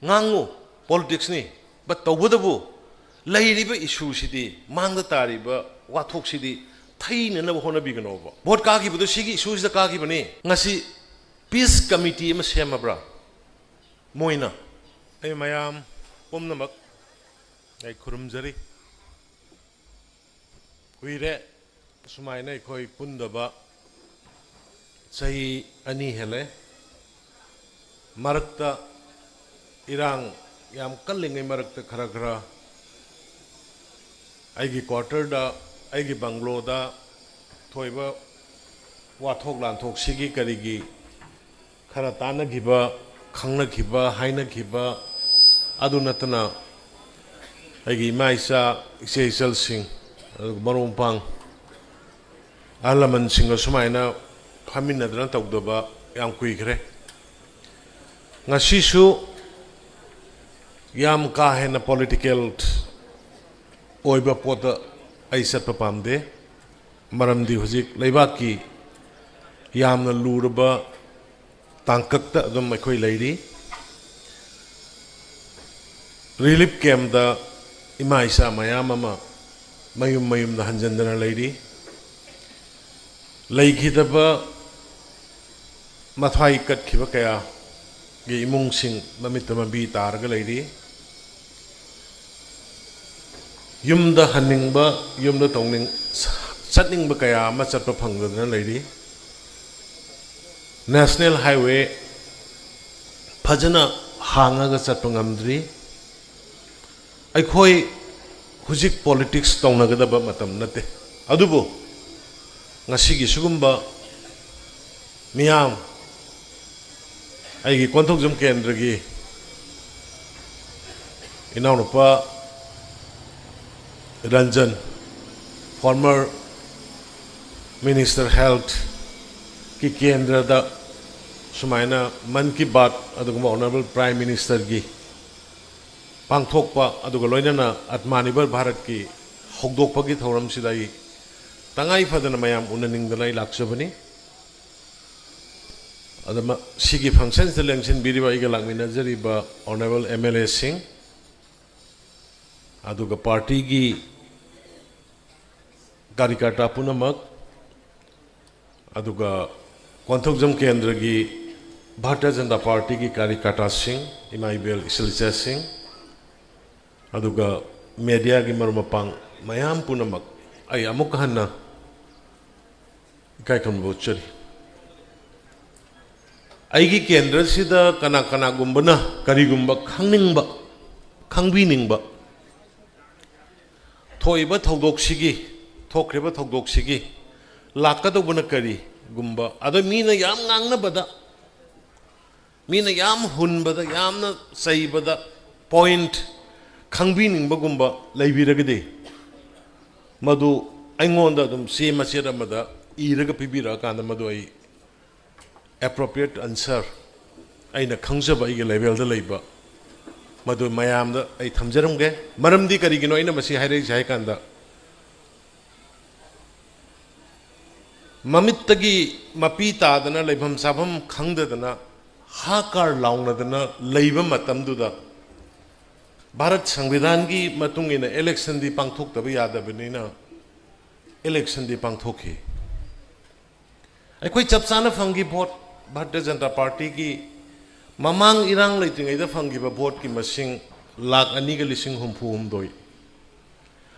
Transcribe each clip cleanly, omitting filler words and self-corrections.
ngangu politics ni but tawudabu lairiba issue sidi mangda tariba wathok sidi thaina na hona bigano ba vote ka gi budu sigi issues da ka gi bani ngasi peace committee ma semabra moina ai mayam pomnamak ai khurumjari kuire sumaina khoi pundaba sahi ani hele marakta irang yam kallingai marakta khara khara aigi quarter da aigi banglo da thoiba wathok lanthok sigi karigi khara tana giba khangna giba haina giba adu natana aigi maisa isel sing marumpang alaman singa sumaina famina dana tawdaba yam kuigre ngasisu yam ka hena political oiba pota aisat papamde maramdi hujik leibaki yamna lurba tangkakta adum makhoi leiri relief camp da ima isa mayam ama mayum da hanjandana leiri leigidaba mathai kat khiba kaya ge imung sing mamit mabi targa leiri yumda haningba yumda tongning chatningba kaya ma chatpa phangdana leiri national highway phajana hangaga chatpa ngamdri aikhoi hujik politics tongnagadaba matam nate adubu ngasigi sugumba miyam aigi konthok jum kendragi inaunupa Ranjan, former Minister Health ki kendra da sumaina man ki baat aduguma Honorable Prime Minister gi pangthokpa aduga loinana atmanibar Bharat ki hogdokpa gi thoram sidai tangai fadana mayam unaningdana laksabani adama sigi functions the lengsin biriba iga langmina jariba Honorable MLA Singh aduga party gi कार्यकर्ता पुनमक अदुगा कोंथोकजम केंद्र की Bharatiya Janata party की कार्यकर्ता Singh इमाइबेल इसिलचा Singh अदुगा media की मरुमपांग मयाम पुनमक आई अमुक हन्ना इकाइकम बोचरी आइगी केंद्र सिदा कना कना गुम्बना करिगुम्बा खंगनिंगबा खंगबिनिंगबा थोइबा थौदोकसिगी थोक्रेबा थौदोकसिगी लाकदोबना करी गुम्बा अदो मीना याम ngangnabada मीना याम हुनबदा यामना सैबदा पॉइंट खंगबिनिंगबा गुम्बा लैबिरगदे मदु अइंगोंदा दम सेमा सेरमदा इरगा पिबिरा कांदा मदु आई appropriate answer aina खंगजबा इगे लेवल दा लैबा मदु मयामदा आई थमजरमगे मरमदी करिगिनो aina मसी हाइरे जाय कांदा ममित्तगी मपी तादना लेभम साभम खंगदना हाकार लाउनदना लेब मतमदुदा भारत संविधान की मतुंगिना इलेक्शन दी पांगथोकतबा यादबनिना इलेक्शन दी पांगथोखि अखोई चपसाना fungi vote Bharatiya Janata party की ममांग इरांग लेतिंगैदा फंगिबा वोट की मसिंग लाख 2,63,62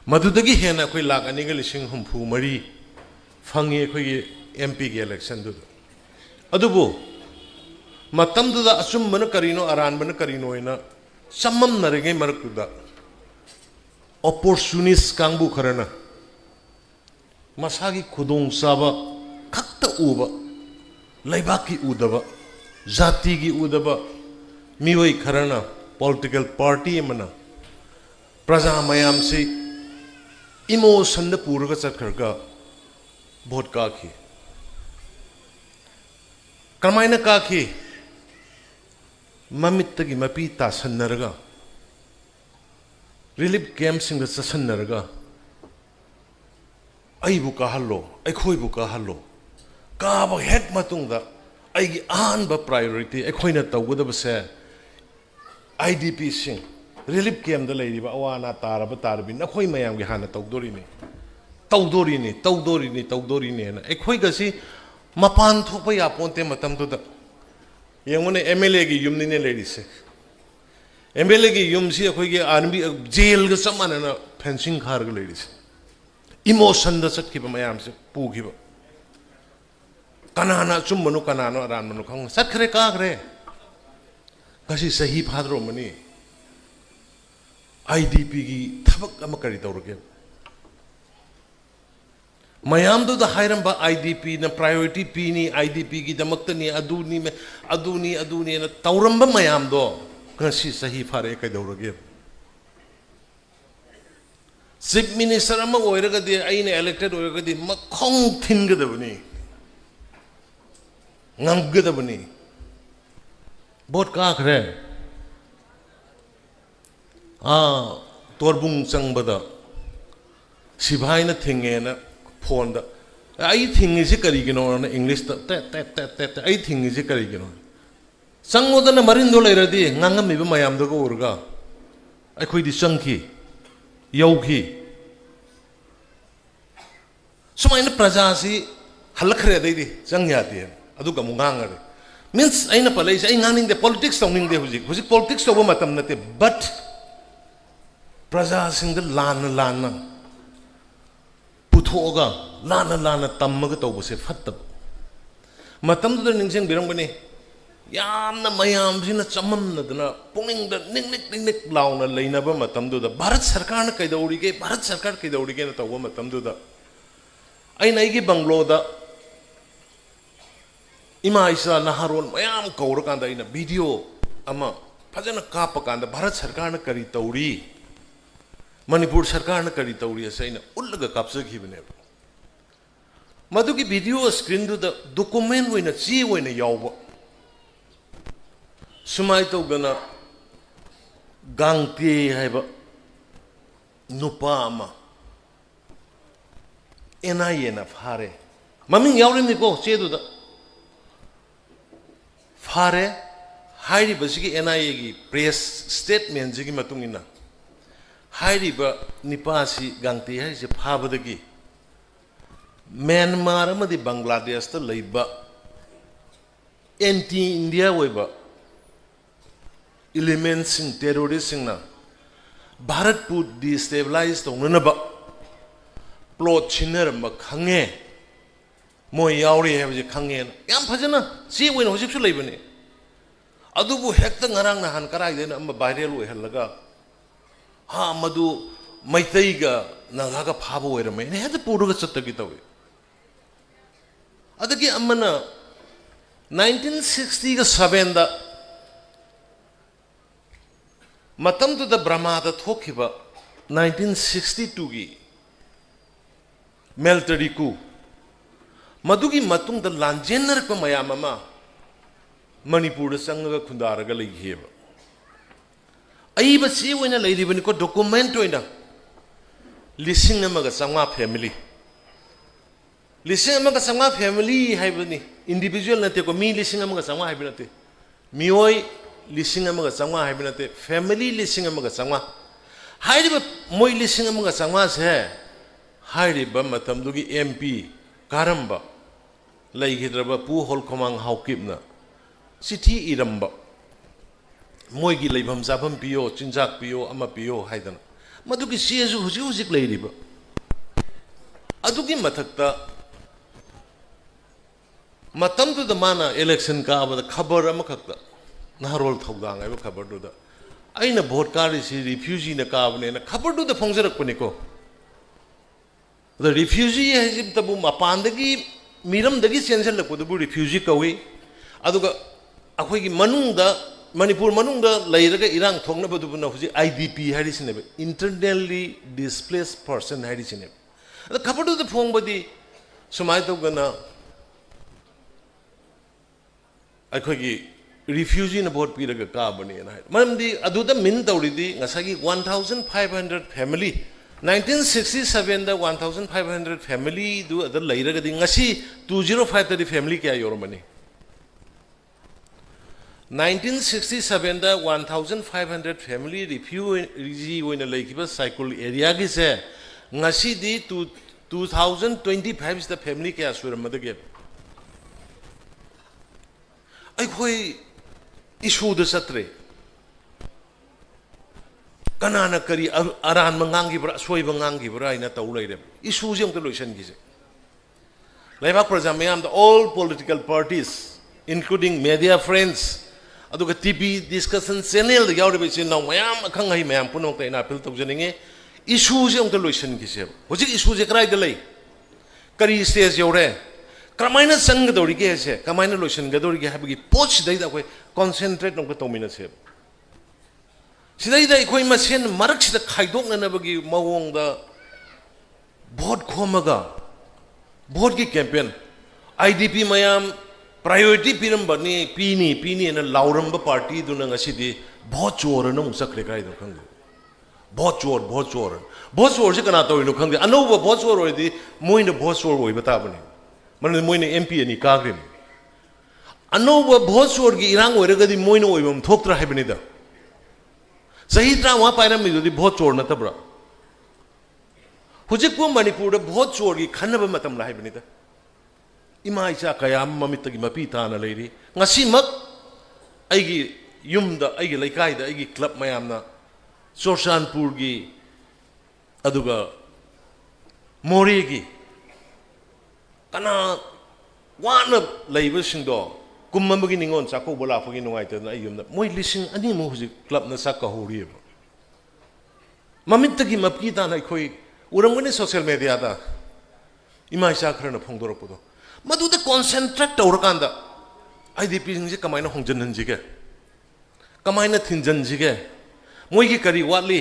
मदुदगी हेना अखोई लाख 2,63,64 फंगे अखोई MP की इलेक्शन दुदा अदुबो मतमदुदा असुमबन करिनो अरानबन करिनो इना समम नरगे मरकुदा opportunist कांगबु खरना मसागी खुदोंग साबा खक्त उबा लैबाकी उदबा जाति की उदबा मिवई खरना पॉलिटिकल पार्टी मना प्रजा मयाम से इमोशन द पूरगा चखरगा वोट काखी कमायना काखी ममित्तगी मपी तासन्नरगा रिलीफ कैंप सिंग चसन्नरगा अइबु काहल्लो अखोइबु काहल्लो काब हेक मतुंगदा अइगी अहानबा प्रायोरिटी अखोइना तौगदबसे IDP sing relief camp da leiriba awana taraba tarbi nakhoi mayam gi hana tawdorini na ekhoi ga si mapan thokpa ya ponte matam du da yengone MLA gi yum ni ne leiri se MLA gi yum si ekhoi gi army jail ga samana na fencing khar ga leiri se emotion da sakki ba mayam se pu gi ba kanana chum manu kanano ran manu khang sat khare ka khare kasi sahi phadro mani IDP gi thabak ama kari tawrage mayam do da hairam ba IDP na priority p ni IDP gi damakta ni aduni na tawram ba mayam do kasi sahi phare kai tawrage chief minister ama oiraga de aina elected oiraga de makhong thinga dabani ngangga dabani bot ka khre torbung changbada sibhai na thinge na phone da ai thingi se kari gino na english ta ta ai thingi se kari gino changoda na marin do leiradi ngangam mi ba mayam do ko urga ai khoi di changki yauki sumaina praja si halakhre dai di chang ya ti adu ka mungangare means aina palai ai ngangning de politics tongning de huji politics to matam nate but praja sing de lan puthoga lan tammaga tawbase fatta matam du ningseng birang bani yamna mayam sina chamamna dana punging da ning launa leina ba matam du da bharat sarkar na kaidawri ge bharat sarkar kaidawri ge na tawba matam du da ai nai gi banglo da ima isa naharon mayam kaur kan da ina video ama phajana kapa kan da bharat sarkar na kari tawri Manipur sarkar na kari tawri asaina ullaga kapsa khibane madu ki video screen du da document hoina chi hoina yawba sumai tawgana gangte haiba nupa ama NIA na phare maming yawrim ni ko che du da phare hairi basigi NIA gi press statement jigi matungina hairiba nipasi gangte hai se phabadagi Myanmar amadi Bangladesh ta leiba anti India oiba elements in terrorists na Bharat pu destabilize tongna ba plot chiner ma khange moi yauri hai je khange yam phajana si oina hojik su leibani adubu hekta ngarang na han karai de na viral oi halaga ha madu maitai ga naga ga phabo oira mai ne hada puruga chatta gi tawi adagi amana 1960 ga 7 da matam tu da brahma da thokiba 1962 gi military coup madugi matung da lanjenar ko mayam ama manipur da sanga khundara ga lei heba ai ba si oina lei ribani ko document oina lising amaga sangma family lising amaga sangma family haibani individual nate ko mi lising amaga sangma haibinate mioi lising amaga sangma haibinate family lising amaga sangma hairiba moi lising amaga sangma se hairiba matam dugi MP karamba leigidraba pu hol khomang haukipna sithi iramba moigi leibam zabam piyo chinjak piyo ama piyo haidana madugi siesu hujik leiriba adugi mathakta matam tu da mana election ka abada khabar ama khakta naharol thogdang ai khabar du da aina vote kari si refugee na ka abne na khabar du da phongjarak pune ko the refugee hajib tabu mapandagi miram dagi censor lakpo du refugee kawi aduga akhoi gi manungda Manipur manungda leiraga irang thongna badu na huji IDP hari sinebe internally displaced person hari sinebe ada khapadu da phong badi sumai to gana akhoi gi refugee na vote piraga ka bani na manamdi adu da min tawridi ngasagi 1500 family 1967 da 1500 family du ada leiraga di ngasi 205 da family kya yormani 1967 दा 1500 family refugee ओइना लेखिबा cycle area की से ngasi di 2025 दा family kya suramadaगे अखोई issue the सत्रे कनाना करी अरान मंगांगी बरा सोई मंगांगी बरा इना तौ लेरे इशू जे हमते लोशन गिसे लेबा प्रजा मयाम द all political parties including media friends aduga TV discussion channel da yaure be chin naw mayam akhang hai mayam punok ta ina appeal tawjaninge issue je ong ta lotion gise hojik issue je krai da lei kari stage yaure kramaina sang dori ge se kamaina lotion ga dori ge habigi poch dai da koi concentrate nong ta tomina se sidai da koi masen marak sida khaidok na na bagi mawong da vote khomaga vote ki campaign IDP mayam priority पीरम बनी पीनी ना लाउरम party दुना ngasi di बहुत चोर न मुसक्रे काय दो खंग बहुत चोर से कना तो नो खंग अनो बहुत चोर होय दी मोइन बहुत चोर होय बता बने मन मोइन MP नि काग्रे अनो बहुत चोर की इरांग होय रगदी मोइन होय बम थोक्त्रा है बने दा सही त्रा वहां पाइरम मी दी बहुत चोर न तबरा हुजिक पु मणिपुर दा बहुत चोर की खनब मतम ला है बने दा इमा इचा कयाम ममित की मपी ताना लेरी ngasi mak aigi yumda aigi laikai da aigi club mayamna Chorsanpur gi aduga Mori gi kana wana leiba singdo kummam gi ningon chako bola fogi nungai ta na yumda moi lising ani mo huji club na sak ka hori mamit ki mapki ta na khoi urangone social media da ima isa khrana phongdorok podo मधुद concentrate तौरकांदा IDP सिंह कमायना होंजनजिगे कमायना थिंजनजिगे मोइगी करी वाली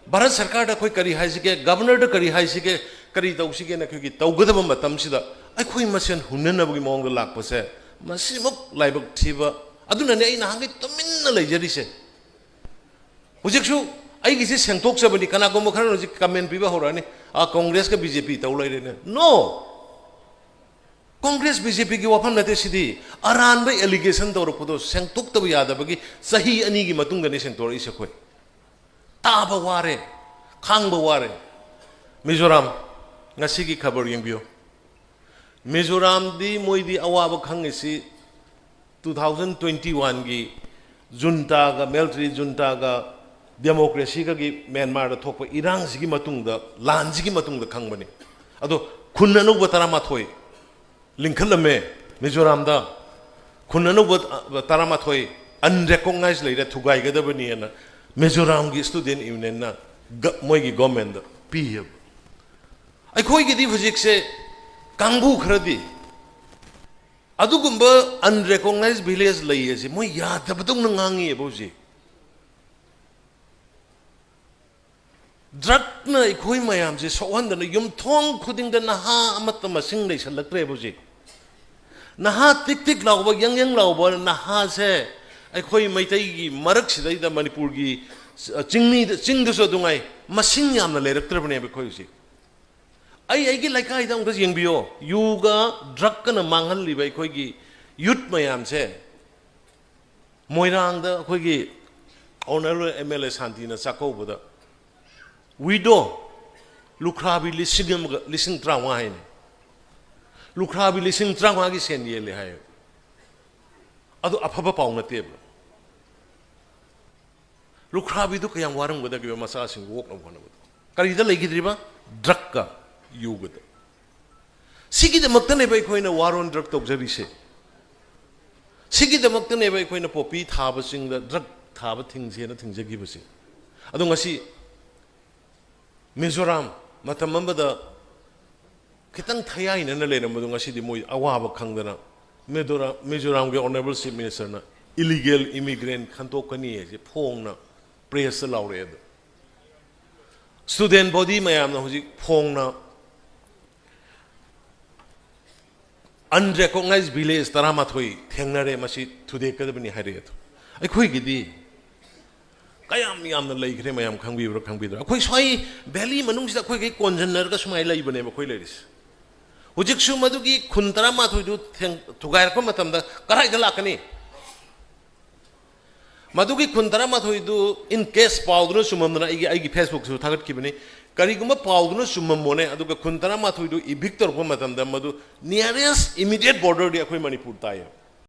भारत सरकार दा कोई करी हाइसिगे गवर्नर दा करी हाइसिगे करी तौसिगे ना क्योंकि तौगदब मतमसिदा अखोई मसेन हुननबगी मोंग लाकपसे मसिमुक लाइबक थिबा अदुनने आई नांगे तमिन्ना लेजरिसे हुजिकसु आइगिसे सेंटोक्सबनी कनागो मखरन हुजिक कमेंट पिबा होरानी आ कांग्रेस का BJP तौ लाइरेने नो कांग्रेस BJP की वफम नते सिदी अरान बे एलिगेशन तौर पदो सेंटुक तब याद बगी सही अनी की मतुंग गने सेंटोर इसे कोई ताब वारे खांग वारे मिजोराम ngasi की खबर यंबियो मिजोराम दी मोई दी अवाब खंगसी 2021 की जुंटा का मिलिट्री जुंटा का डेमोक्रेसी का की म्यांमार दा थोप इरांग सिगी मतुंग दा लान सिगी मतुंग दा खंगबनी अदो खुन्ननु बतरा माथोई लिंखलमे मिजोराम दा खुन्ननु तरामाथोई अनरेकॉग्नाइज लेरे थुगाई गदबनी ना मिजोराम की स्टूडेंट यूनियन ना मोई गवर्नमेंट पीब अखोई की दी हुजिक से कांगबू खरदी अदुगुंब अनरेकॉग्नाइज विलेज लइए से मोई यादबदुंग नंगांगी बोजी ड्रग ना अखोई मयाम से सोहंदन युमथोंग खुदिंग द नहा अमत मसिंग लेसलक्रे बोजी नहा तिक तिक लाउब यंग लाउब नहा से अखोई मैतई की मरक सिदैद मणिपुर की चिंगदसो दुंगाई मसिंग यामना लेरक्त्रबने बखोई से आई की लाइकाई दा उंगस यंगबियो युगा ड्रग कन मांगहल लिबा अखोई की यूथ मयाम से मोइरांग दा अखोई की ऑनरेबल MLA शांति ना चाकोबदा विडो लुखराबी लिसिंग त्रावा है लुखराबी लिसिंग त्रावा की सेन ये ले है अदो अफब पाउ नते लुखराबी तो कयां वारंग गदा के मसा सिंग वोक न भन करी द लेगिद्रिबा ड्रग का युगद सिगी द मक्तने बे खोइना वारोन ड्रग तोजरिसे सिगी द मक्तने बे खोइना पोपी थाब सिंग द ड्रग थाब थिंगसे न थिंगजगी बसे अदो ngasi मिजोराम मतमबद खितंग थयाई न लेरम ngasi di moi awaba khangdana Mizoram के ऑनरेबल चीफ मिनिस्टर ना इलीगल इमिग्रेंट खंतोकनी है फोंग ना प्रेस लाउरे स्टूडेंट बॉडी मयाम ना हुजी फोंग ना अनरेकॉग्नाइज्ड विलेज तरामाथोई थेंगनरे मसी थुदे कदबनी हाइरे अखोई गिदी कयाम यामना लेखरे मयाम खंगबिब्र खंगबिद्र अखोई स्वाई वैली मनुंग सिदा अखोई के कॉन्जनर का सुमाई लइबने अखोई लेरिस हुजिकसु मदुगी खुन तरामाथोई दु थुगाइरप मतमदा कराइदा लाकनी मधुकी खुन तरामाथोइदु इन केस पाउदुना सुममदना आइगी फेसबुक सु थागतखिबनि करिगुम पाउदुना सुममोने खुन तरामाथोइदु इभिक तोरप मतमदा मधु नियरेस्ट इमीडिएट बॉर्डर दि अखोय मणिपुर ताय